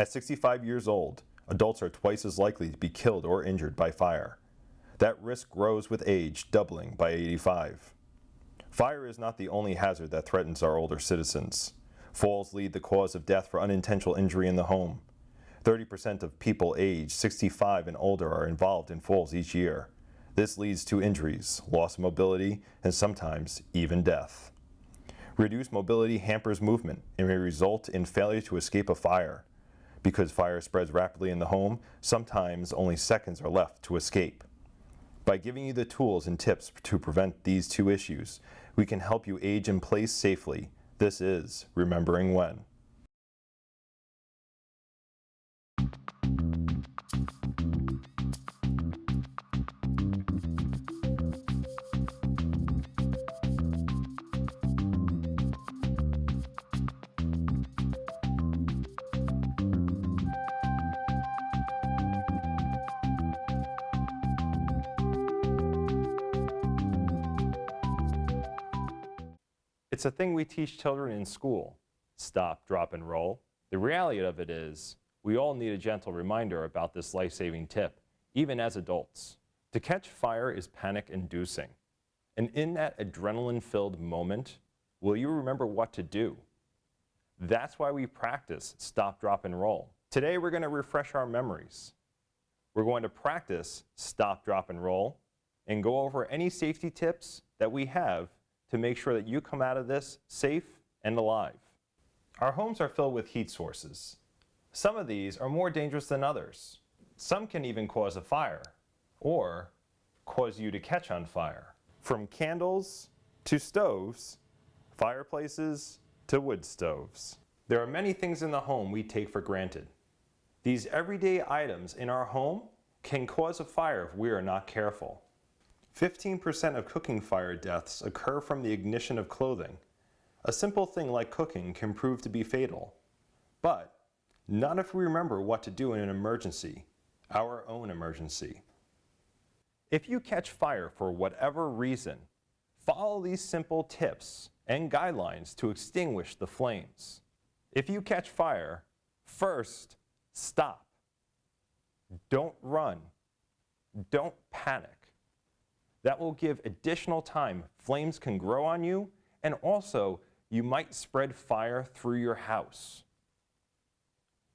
At 65 years old, adults are twice as likely to be killed or injured by fire. That risk grows with age, doubling by 85. Fire is not the only hazard that threatens our older citizens. Falls lead the cause of death for unintentional injury in the home. 30% of people aged 65 and older are involved in falls each year. This leads to injuries, loss of mobility, and sometimes even death. Reduced mobility hampers movement and may result in failure to escape a fire. Because fire spreads rapidly in the home, sometimes only seconds are left to escape. By giving you the tools and tips to prevent these two issues, we can help you age in place safely. This is Remembering When. It's a thing we teach children in school. Stop, drop, and roll. The reality of it is, we all need a gentle reminder about this life-saving tip, even as adults. To catch fire is panic-inducing. And in that adrenaline-filled moment, will you remember what to do? That's why we practice stop, drop, and roll. Today we're going to refresh our memories. We're going to practice stop, drop, and roll, and go over any safety tips that we have to make sure that you come out of this safe and alive. Our homes are filled with heat sources. Some of these are more dangerous than others. Some can even cause a fire or cause you to catch on fire. From candles to stoves, fireplaces to wood stoves. There are many things in the home we take for granted. These everyday items in our home can cause a fire if we are not careful. 15% of cooking fire deaths occur from the ignition of clothing. A simple thing like cooking can prove to be fatal. But not if we remember what to do in an emergency, our own emergency. If you catch fire for whatever reason, follow these simple tips and guidelines to extinguish the flames. If you catch fire, first, stop. Don't run. Don't panic. That will give additional time. Flames can grow on you, and also you might spread fire through your house.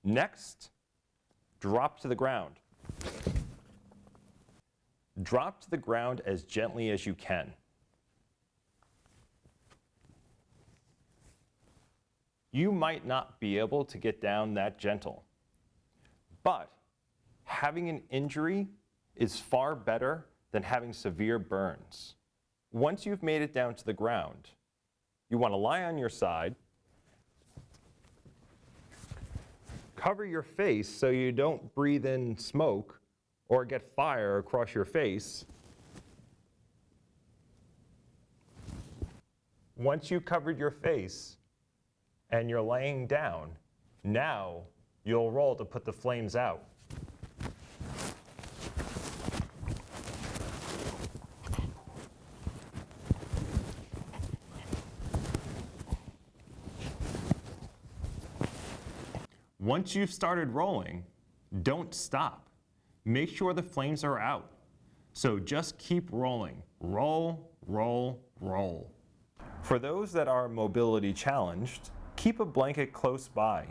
Next, drop to the ground. Drop to the ground as gently as you can. You might not be able to get down that gentle, but having an injury is far better than having severe burns. Once you've made it down to the ground, you want to lie on your side, cover your face so you don't breathe in smoke or get fire across your face. Once you've covered your face and you're laying down, now you'll roll to put the flames out. Once you've started rolling, don't stop. Make sure the flames are out. So just keep rolling. Roll, roll, roll. For those that are mobility challenged, keep a blanket close by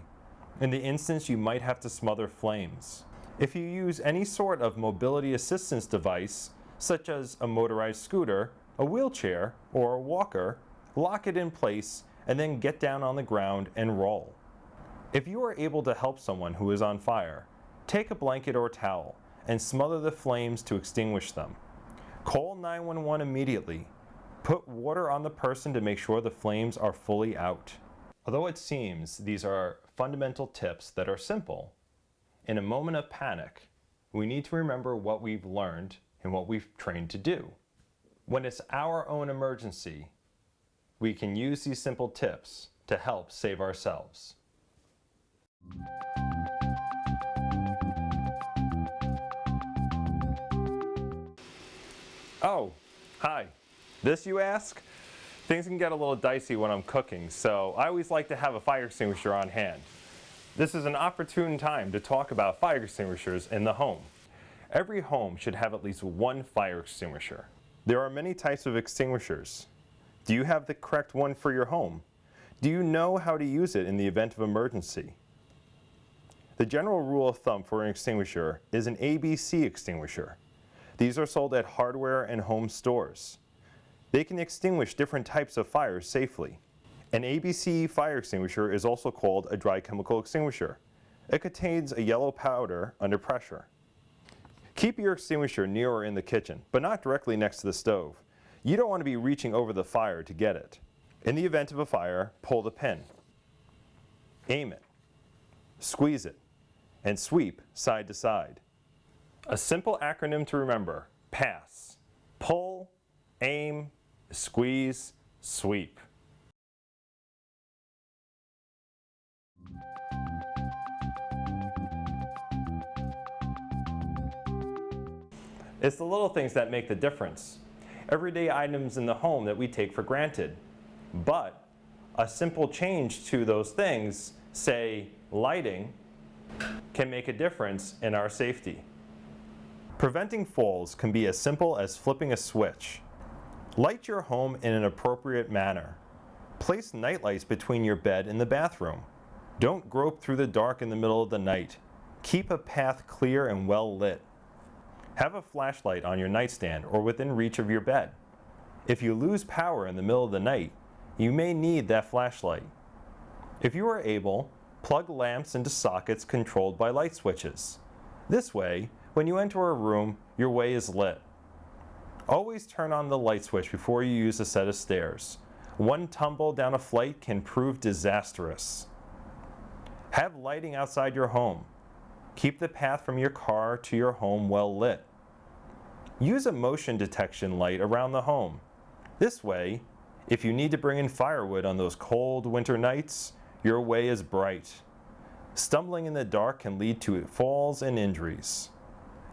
in the instance you might have to smother flames. If you use any sort of mobility assistance device, such as a motorized scooter, a wheelchair, or a walker, lock it in place and then get down on the ground and roll. If you are able to help someone who is on fire, take a blanket or towel and smother the flames to extinguish them. Call 911 immediately. Put water on the person to make sure the flames are fully out. Although it seems these are fundamental tips that are simple, in a moment of panic, we need to remember what we've learned and what we've trained to do. When it's our own emergency, we can use these simple tips to help save ourselves. Oh, hi. This, you ask? Things can get a little dicey when I'm cooking, so I always like to have a fire extinguisher on hand. This is an opportune time to talk about fire extinguishers in the home. Every home should have at least one fire extinguisher. There are many types of extinguishers. Do you have the correct one for your home? Do you know how to use it in the event of emergency? The general rule of thumb for an extinguisher is an ABC extinguisher. These are sold at hardware and home stores. They can extinguish different types of fires safely. An ABC fire extinguisher is also called a dry chemical extinguisher. It contains a yellow powder under pressure. Keep your extinguisher near or in the kitchen, but not directly next to the stove. You don't want to be reaching over the fire to get it. In the event of a fire, pull the pin, aim it, squeeze it, and sweep side to side. A simple acronym to remember: PASS. Pull, aim, squeeze, sweep. It's the little things that make the difference. Everyday items in the home that we take for granted. But a simple change to those things, say lighting, can make a difference in our safety. Preventing falls can be as simple as flipping a switch. Light your home in an appropriate manner. Place nightlights between your bed and the bathroom. Don't grope through the dark in the middle of the night. Keep a path clear and well lit. Have a flashlight on your nightstand or within reach of your bed. If you lose power in the middle of the night, you may need that flashlight. If you are able, plug lamps into sockets controlled by light switches. This way, when you enter a room, your way is lit. Always turn on the light switch before you use a set of stairs. One tumble down a flight can prove disastrous. Have lighting outside your home. Keep the path from your car to your home well lit. Use a motion detection light around the home. This way, if you need to bring in firewood on those cold winter nights, your way is bright. Stumbling in the dark can lead to falls and injuries.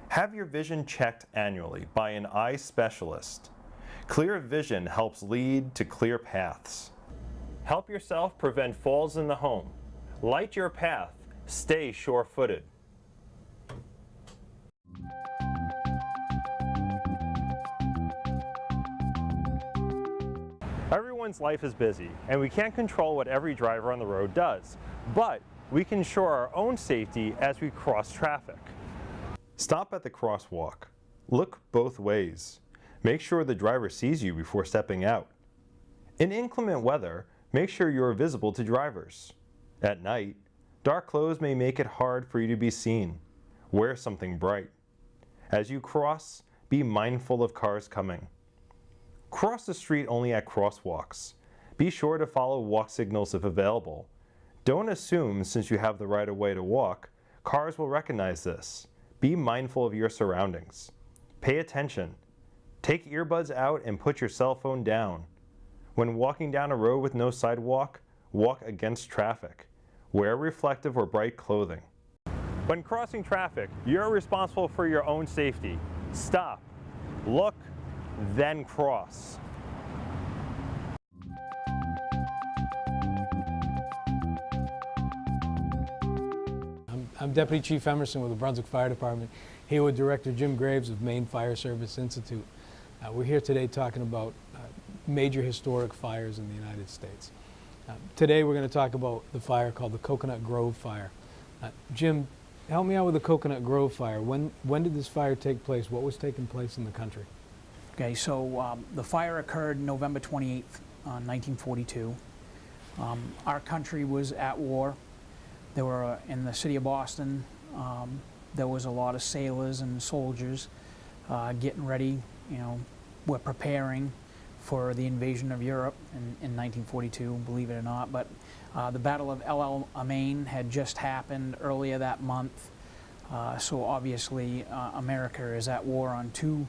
Have your vision checked annually by an eye specialist. Clear vision helps lead to clear paths. Help yourself prevent falls in the home. Light your path. Stay sure-footed. Everyone's life is busy, and we can't control what every driver on the road does, but we can ensure our own safety as we cross traffic. Stop at the crosswalk. Look both ways. Make sure the driver sees you before stepping out. In inclement weather, make sure you are visible to drivers. At night, dark clothes may make it hard for you to be seen. Wear something bright. As you cross, be mindful of cars coming. Cross the street only at crosswalks. Be sure to follow walk signals if available. Don't assume since you have the right of way to walk, cars will recognize this. Be mindful of your surroundings. Pay attention. Take earbuds out and put your cell phone down. When walking down a road with no sidewalk, walk against traffic. Wear reflective or bright clothing. When crossing traffic, you're responsible for your own safety. Stop, look, then cross. I'm Deputy Chief Emerson with the Brunswick Fire Department, here with Director Jim Graves of Maine Fire Service Institute. We're here today talking about major historic fires in the United States. Today we're going to talk about the fire called the Coconut Grove Fire. Jim, help me out with the Coconut Grove Fire. When did this fire take place? What was taking place in the country? Okay, so the fire occurred November 28th, 1942. Our country was at war. There were, in the city of Boston, there was a lot of sailors and soldiers getting ready, we're preparing for the invasion of Europe in 1942, believe it or not. But the Battle of El Alamein had just happened earlier that month. So obviously America is at war on two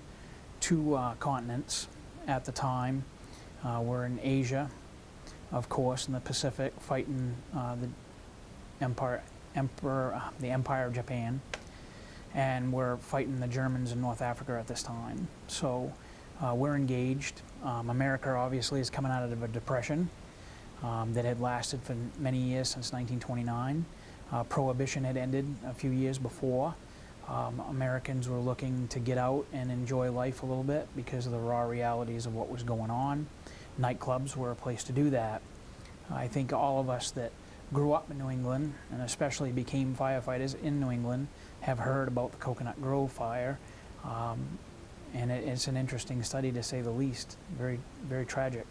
continents at the time. We're in Asia, of course, in the Pacific, fighting the Empire of Japan, and we're fighting the Germans in North Africa at this time. So we're engaged. America obviously is coming out of a depression that had lasted for many years, since 1929. Prohibition had ended a few years before. Americans were looking to get out and enjoy life a little bit because of the raw realities of what was going on. Nightclubs were a place to do that. I think all of us that grew up in New England, and especially became firefighters in New England, have heard about the Coconut Grove fire. And it's an interesting study, to say the least. Very, very tragic.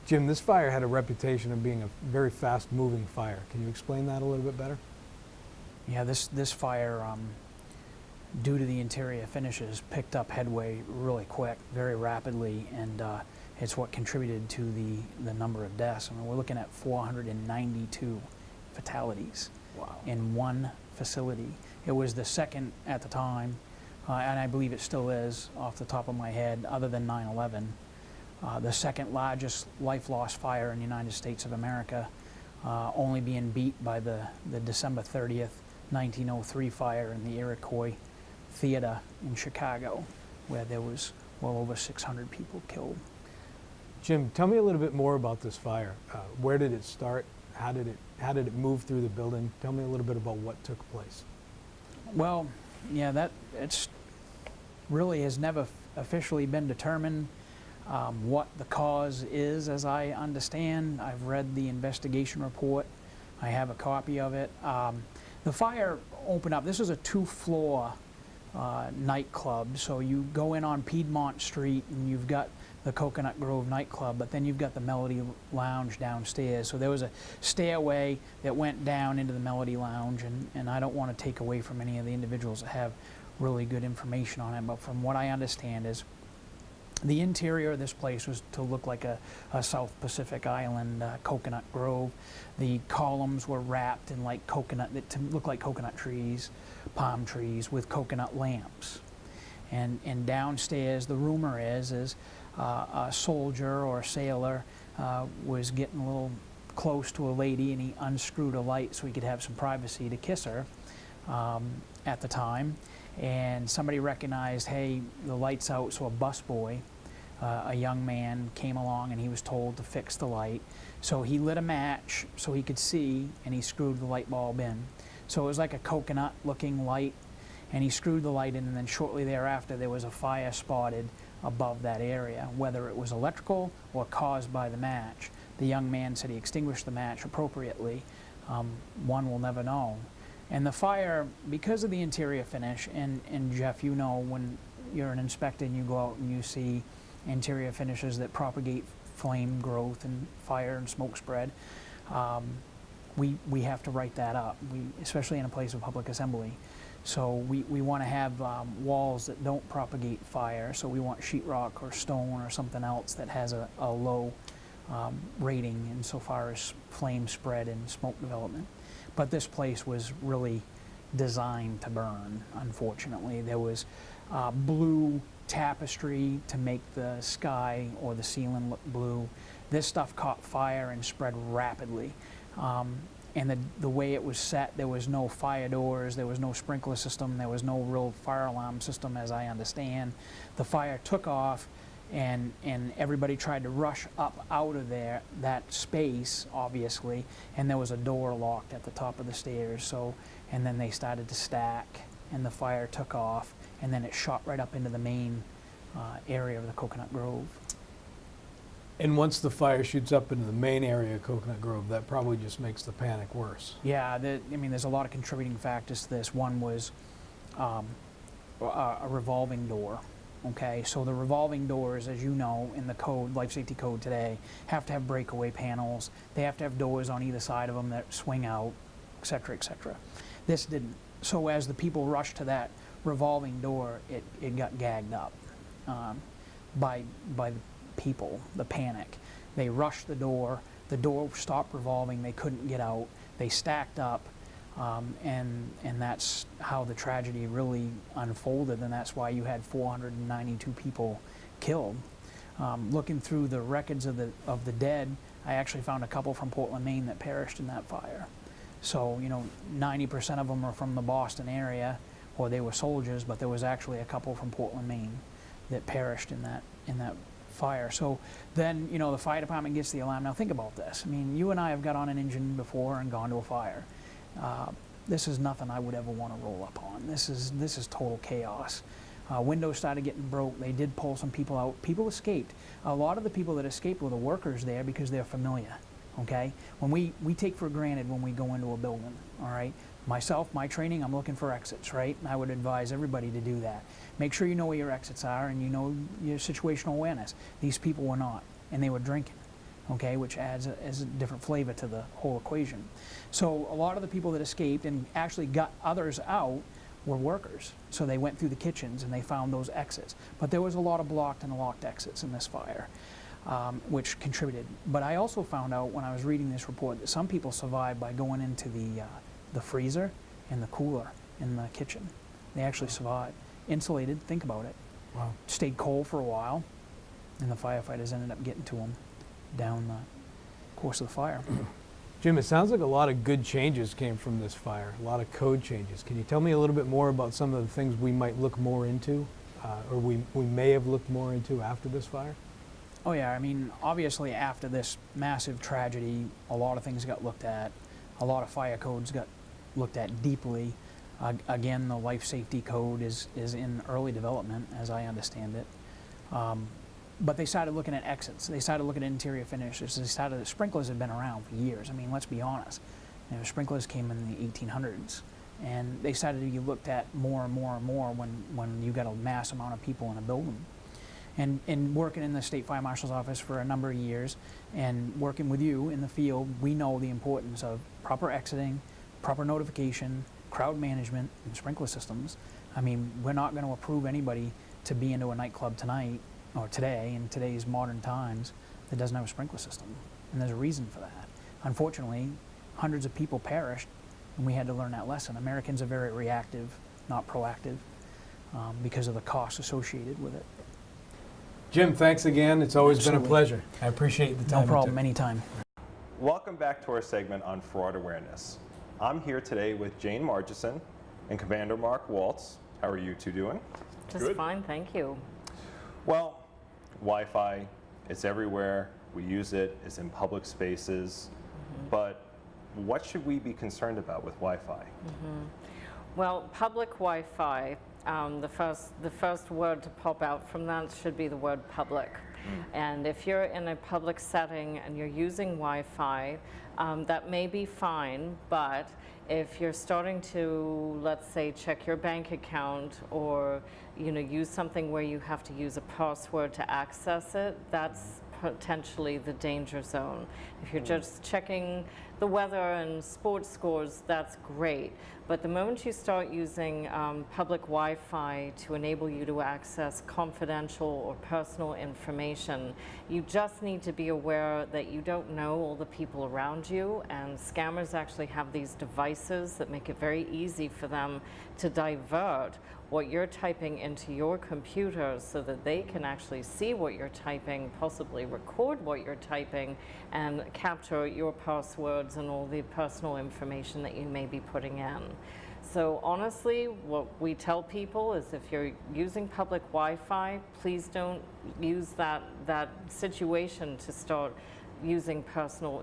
Jim, this fire had a reputation of being a very fast-moving fire. Can you explain that a little bit better? Yeah, this fire, due to the interior finishes, picked up headway really quick, very rapidly, and it's what contributed to the number of deaths. I mean, we're looking at 492 fatalities. Wow. In one facility. It was the second at the time, and I believe it still is, off the top of my head, other than 9/11, the second largest life loss fire in the United States of America, only being beat by the December 30th, 1903 fire in the Iroquois Theater in Chicago, where there was well over 600 people killed. Jim, tell me a little bit more about this fire. Where did it start? How did it move through the building? Tell me a little bit about what took place. Well, yeah, it's really has never officially been determined what the cause is, as I understand. I've read the investigation report. I have a copy of it. The fire opened up. This is a 2-floor nightclub. So you go in on Piedmont Street and you've got the Coconut Grove Nightclub, but then you've got the Melody Lounge downstairs. So there was a stairway that went down into the Melody Lounge, and I don't want to take away from any of the individuals that have really good information on it, but from what I understand is the interior of this place was to look like a South Pacific Island coconut grove. The columns were wrapped in like coconut, to look like coconut trees, palm trees with coconut lamps. And downstairs, the rumor is a soldier or a sailor was getting a little close to a lady, and he unscrewed a light so he could have some privacy to kiss her at the time. And somebody recognized, hey, the light's out, so a busboy, a young man, came along and he was told to fix the light. So he lit a match so he could see, and he screwed the light bulb in. So it was like a coconut-looking light, and he screwed the light in, and then shortly thereafter there was a fire spotted above that area. Whether it was electrical or caused by the match, the young man said he extinguished the match appropriately. One will never know. And the fire, because of the interior finish, and Jeff, you know, when you're an inspector and you go out and you see interior finishes that propagate flame growth and fire and smoke spread, we have to write that up, especially in a place of public assembly. So we want to have walls that don't propagate fire, so we want sheetrock or stone or something else that has a low rating insofar as flame spread and smoke development. But this place was really designed to burn, unfortunately. There was blue tapestry to make the sky or the ceiling look blue. This stuff caught fire and spread rapidly. And the way it was set, there was no fire doors, there was no sprinkler system, there was no real fire alarm system, as I understand. The fire took off, and everybody tried to rush up out of there, that space, obviously, and there was a door locked at the top of the stairs. So, and then they started to stack, and the fire took off, and then it shot right up into the main area of the Coconut Grove. And once the fire shoots up into the main area of Coconut Grove, that probably just makes the panic worse. Yeah, I mean, there's a lot of contributing factors to this. One was a revolving door. Okay, so the revolving doors, as you know, in the code, life safety code today, have to have breakaway panels. They have to have doors on either side of them that swing out, et cetera, et cetera. This didn't. So as the people rushed to that revolving door, it got gagged up by the people, the panic. They rushed the door stopped revolving, they couldn't get out, they stacked up, and that's how the tragedy really unfolded, and that's why you had 492 people killed. Looking through the records of the dead, I actually found a couple from Portland, Maine that perished in that fire. So, you know, 90% of them are from the Boston area, or they were soldiers, but there was actually a couple from Portland, Maine that perished in that fire. So then, you know, the fire department gets the alarm. Now think about this. I mean, you and I have got on an engine before and gone to a fire. This is nothing I would ever want to roll up on. This is total chaos. Windows started getting broke. They did pull some people out. People escaped. A lot of the people that escaped were the workers there because they're familiar. Okay? When we take for granted when we go into a building, all right? Myself, my training, I'm looking for exits, right? And I would advise everybody to do that. Make sure you know where your exits are and you know your situational awareness. These people were not, and they were drinking, okay, which adds a different flavor to the whole equation. So a lot of the people that escaped and actually got others out were workers. So they went through the kitchens and they found those exits. But there was a lot of blocked and locked exits in this fire, which contributed. But I also found out when I was reading this report that some people survived by going into the freezer and the cooler in the kitchen. They actually survived. Insulated, think about it. Wow. Stayed cold for a while, and the firefighters ended up getting to them down the course of the fire. Jim, it sounds like a lot of good changes came from this fire, a lot of code changes. Can you tell me a little bit more about some of the things we might look more into, or we may have looked more into after this fire? Oh yeah, I mean, obviously after this massive tragedy, a lot of things got looked at. A lot of fire codes got looked at deeply. Again, the life safety code is in early development, as I understand it. But they started looking at exits. They started looking at interior finishes. Sprinklers had been around for years. I mean, let's be honest. You know, sprinklers came in the 1800s, and they started to be looked at more and more and more when you got a mass amount of people in a building. And working in the State Fire Marshal's office for a number of years, and working with you in the field, we know the importance of proper exiting, proper notification, crowd management, and sprinkler systems. I mean, we're not going to approve anybody to be into a nightclub tonight or today in today's modern times that doesn't have a sprinkler system, and there's a reason for that. Unfortunately, hundreds of people perished, and we had to learn that lesson. Americans are very reactive, not proactive, because of the costs associated with it. Jim, thanks again. It's always been a Absolutely. pleasure. I appreciate the time. No problem, anytime. Welcome back to our segment on fraud awareness. I'm here today with Jane Magesson and Commander Mark Waltz. How are you two doing? Just Good. fine, thank you. Well, Wi-Fi, it's everywhere. We use it. It's in public spaces. But what should we be concerned about with Wi-Fi? Well, public Wi-Fi, the first word to pop out from that should be the word public. And if you're in a public setting and you're using Wi-Fi, that may be fine, but if you're starting to, let's say, check your bank account or use something where you have to use a password to access it, that's potentially the danger zone. If you're just checking the weather and sports scores, that's great. But the moment you start using public Wi-Fi to enable you to access confidential or personal information, you just need to be aware that you don't know all the people around you, and scammers actually have these devices that make it very easy for them to divert what you're typing into your computer so that they can actually see what you're typing, possibly record what you're typing, and capture your passwords and all the personal information that you may be putting in. So honestly, what we tell people is if you're using public Wi-Fi, please don't use that situation to start using personal,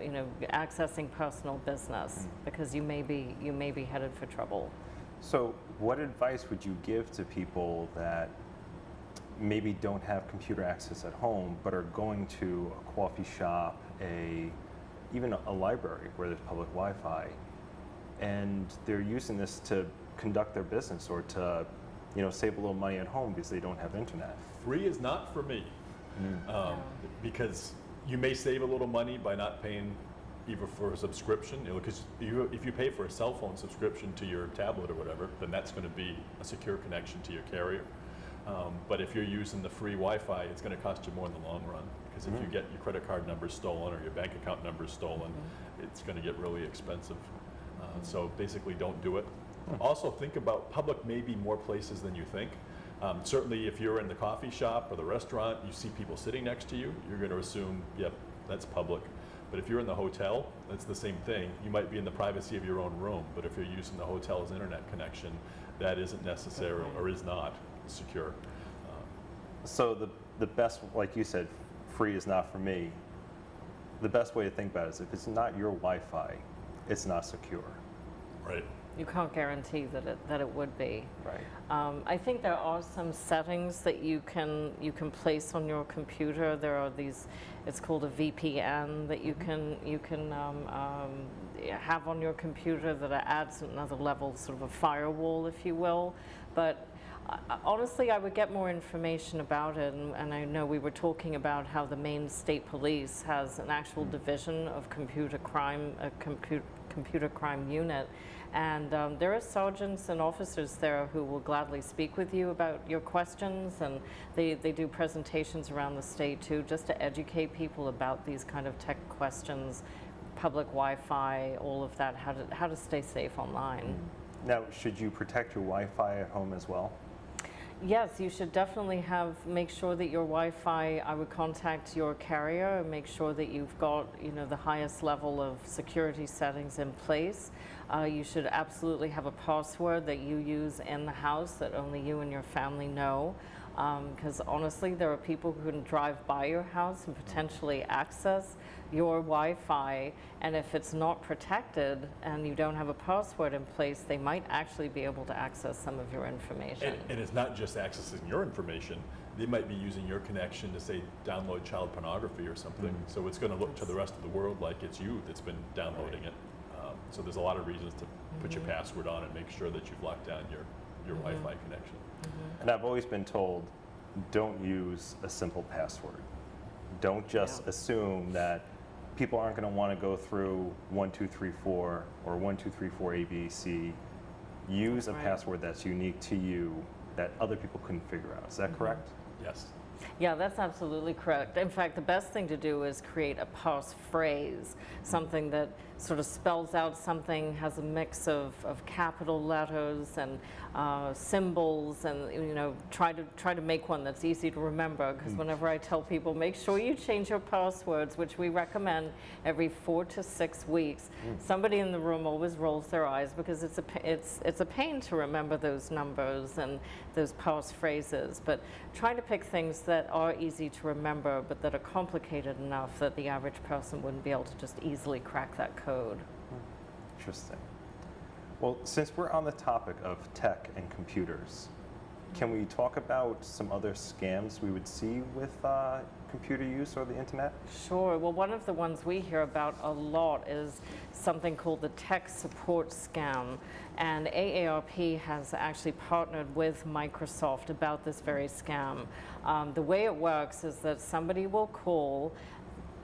accessing personal business, because you may be headed for trouble. So what advice would you give to people that maybe don't have computer access at home but are going to a coffee shop, even a library where there's public Wi-Fi, and they're using this to conduct their business or to save a little money at home because they don't have internet? Free is not for me, because you may save a little money by not paying either for a subscription, because if you pay for a cell phone subscription to your tablet or whatever, then that's going to be a secure connection to your carrier. But if you're using the free Wi-Fi, it's going to cost you more in the long run, because if you get your credit card number stolen or your bank account number stolen, it's going to get really expensive. So basically don't do it. Also think about public may be more places than you think. Certainly if you're in the coffee shop or the restaurant, you see people sitting next to you, you're going to assume, yep, that's public. But if you're in the hotel, that's the same thing. You might be in the privacy of your own room, but if you're using the hotel's internet connection, that isn't necessary or is not secure. So the best, like you said, free is not for me. The best way to think about it is if it's not your Wi-Fi, it's not secure. Right. You can't guarantee that it would be. Right. I think there are some settings that you can place on your computer. There are these. It's called a VPN that you can have on your computer that adds another level, sort of a firewall, if you will. But honestly, I would get more information about it, and I know we were talking about how the Maine State Police has an actual division of computer crime, a computer crime unit. And there are sergeants and officers there who will gladly speak with you about your questions, and they do presentations around the state too, just to educate people about these kind of tech questions, public Wi-Fi, all of that, how to stay safe online. Now, should you protect your Wi-Fi at home as well? Yes, you should definitely make sure that your Wi-Fi, I would contact your carrier and make sure that you've got, the highest level of security settings in place. You should absolutely have a password that you use in the house that only you and your family know. Because honestly, there are people who can drive by your house and potentially access your Wi-Fi, and if it's not protected and you don't have a password in place, they might actually be able to access some of your information. And it's not just accessing your information. They might be using your connection to, say, download child pornography or something. So it's going to look to the rest of the world like it's you that's been downloading it. So there's a lot of reasons to put your password on and make sure that you've locked down your Wi-Fi connection. And I've always been told, don't use a simple password. Don't just assume that people aren't going to want to go through 1234 or 1234 ABC. Use a password that's unique to you that other people couldn't figure out. Is that correct? Yes. Yeah, that's absolutely correct. In fact, the best thing to do is create a passphrase, something that sort of spells out something, has a mix of capital letters and symbols, and try to make one that's easy to remember. Because whenever I tell people, make sure you change your passwords, which we recommend every 4 to 6 weeks, somebody in the room always rolls their eyes because it's a pain to remember those numbers and those passphrases. But try to pick things that are easy to remember, but that are complicated enough that the average person wouldn't be able to just easily crack that code. Interesting. Well, since we're on the topic of tech and computers, can we talk about some other scams we would see with computer use or the internet? Sure. Well, one of the ones we hear about a lot is something called the tech support scam. And AARP has actually partnered with Microsoft about this very scam. The way it works is that somebody will call,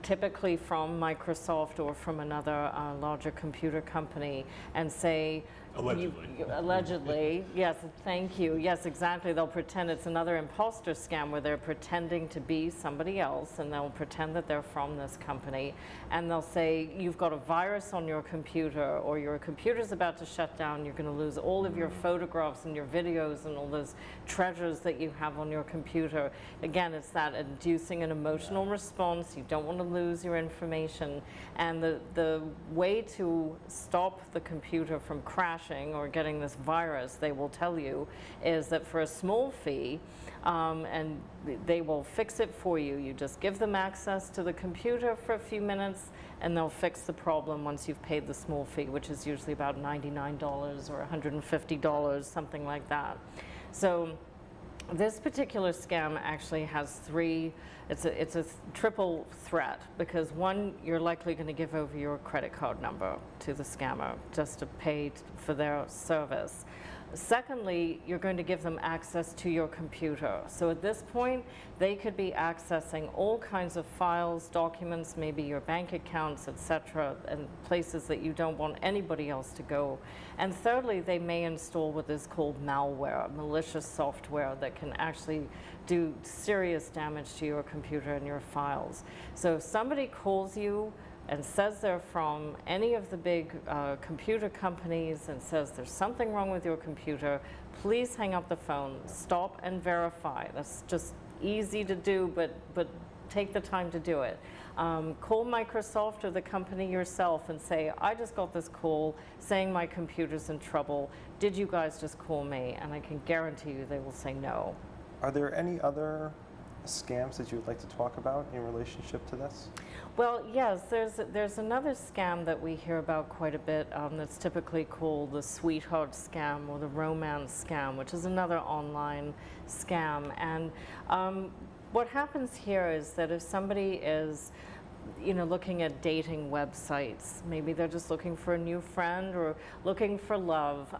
typically from Microsoft or from another larger computer company, and say, allegedly, yes, thank you, yes, exactly. They'll pretend it's another imposter scam where they're pretending to be somebody else, and they'll pretend that they're from this company, and they'll say, you've got a virus on your computer, or your computer's about to shut down, you're going to lose all of your photographs and your videos and all those treasures that you have on your computer. Again, it's that inducing an emotional response. You don't want to lose your information, and the way to stop the computer from crashing or getting this virus, they will tell you, is that for a small fee, and they will fix it for you. You just give them access to the computer for a few minutes, and they'll fix the problem once you've paid the small fee, which is usually about $99 or $150, something like that. So this particular scam actually has it's a triple threat, because one, you're likely going to give over your credit card number to the scammer just to pay for their service. Secondly, you're going to give them access to your computer. So at this point, they could be accessing all kinds of files, documents, maybe your bank accounts, etc., and places that you don't want anybody else to go. And thirdly, they may install what is called malware, malicious software that can actually do serious damage to your computer and your files. So if somebody calls you and says they're from any of the big computer companies and says there's something wrong with your computer, please hang up the phone, stop and verify. That's just easy to do, but take the time to do it. Call Microsoft or the company yourself and say, I just got this call saying my computer's in trouble. Did you guys just call me? And I can guarantee you they will say no. Are there any other scams that you would like to talk about in relationship to this? Well, yes, there's another scam that we hear about quite a bit that's typically called the sweetheart scam or the romance scam, which is another online scam. And what happens here is that if somebody is looking at dating websites, maybe they're just looking for a new friend or looking for love,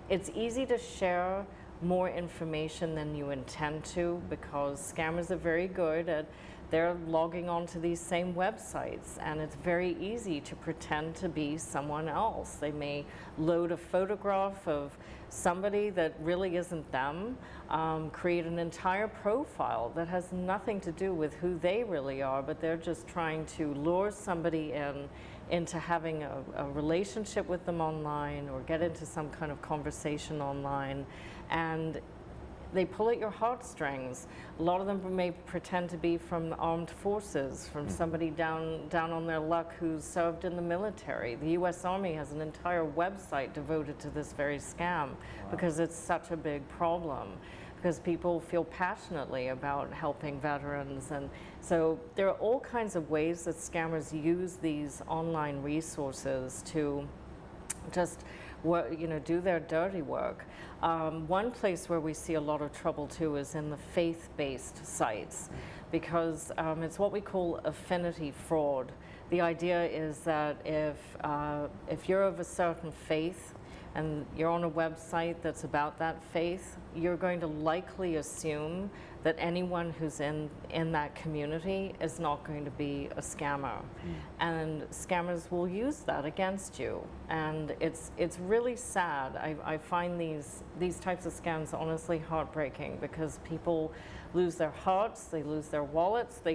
it's easy to share more information than you intend to, because scammers are very good at they're logging onto these same websites, and it's very easy to pretend to be someone else. They may load a photograph of somebody that really isn't them, create an entire profile that has nothing to do with who they really are, but they're just trying to lure somebody into having a relationship with them online or get into some kind of conversation online. And they pull at your heartstrings. A lot of them may pretend to be from the armed forces, from somebody down on their luck who's served in the military. The U.S. Army has an entire website devoted to this very scam because it's such a big problem, because people feel passionately about helping veterans. And so there are all kinds of ways that scammers use these online resources to just do their dirty work. One place where we see a lot of trouble too is in the faith-based sites, because it's what we call affinity fraud. The idea is that if you're of a certain faith and you're on a website that's about that faith, you're going to likely assume that anyone who's in that community is not going to be a scammer. And scammers will use that against you. And it's really sad. I find these types of scams honestly heartbreaking, because people lose their hearts, they lose their wallets, they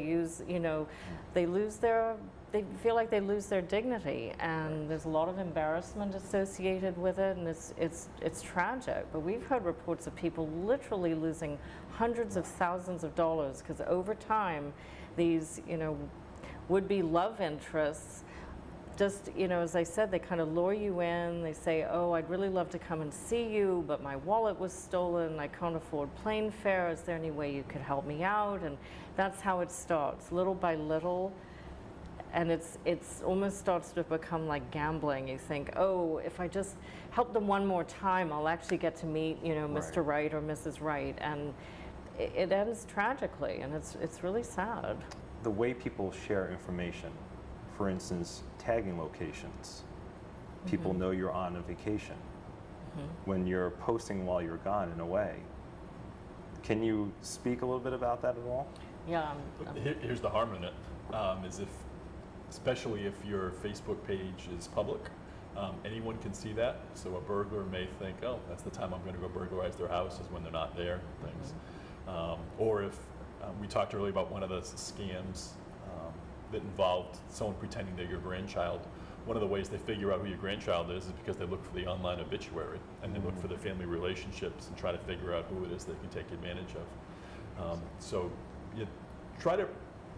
feel like they lose their dignity, and there's a lot of embarrassment associated with it, and it's tragic. But we've heard reports of people literally losing hundreds of thousands of dollars, because over time these would-be love interests just, as I said, they kind of lure you in. They say, oh, I'd really love to come and see you, but my wallet was stolen. I can't afford plane fare. Is there any way you could help me out? And that's how it starts, little by little. And it's almost starts to become like gambling. You think, oh, if I just help them one more time, I'll actually get to meet, Mr. Right or Mrs. Right. And it ends tragically, and it's really sad. The way people share information, for instance, tagging locations. People know you're on a vacation. When you're posting while you're gone and away. Can you speak a little bit about that at all? Yeah. Here's the harm in it, is especially if your Facebook page is public, anyone can see that. So a burglar may think, oh, that's the time I'm going to go burglarize their house, is when they're not there, things. Or if we talked earlier about one of the scams that involved someone pretending they're your grandchild. One of the ways they figure out who your grandchild is because they look for the online obituary, and they look for the family relationships and try to figure out who it is they can take advantage of. So you try to,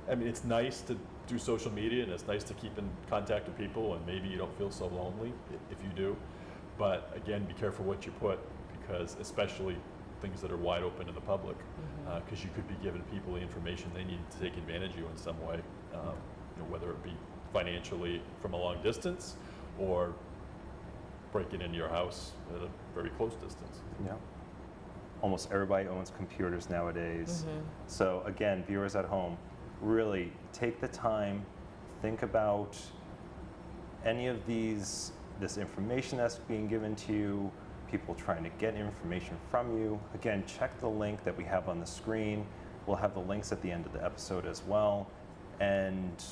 it's nice to do social media, and it's nice to keep in contact with people, and maybe you don't feel so lonely if you do. But again, be careful what you put, because especially things that are wide open to the public, because you could be giving people the information they need to take advantage of you in some way, whether it be financially from a long distance or breaking into your house at a very close distance. Yeah. Almost everybody owns computers nowadays. So again, viewers at home, really take the time, think about any of this information that's being given to you, people trying to get information from you. Again, check the link that we have on the screen. We'll have the links at the end of the episode as well. And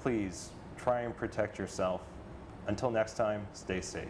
please try and protect yourself. Until next time, stay safe.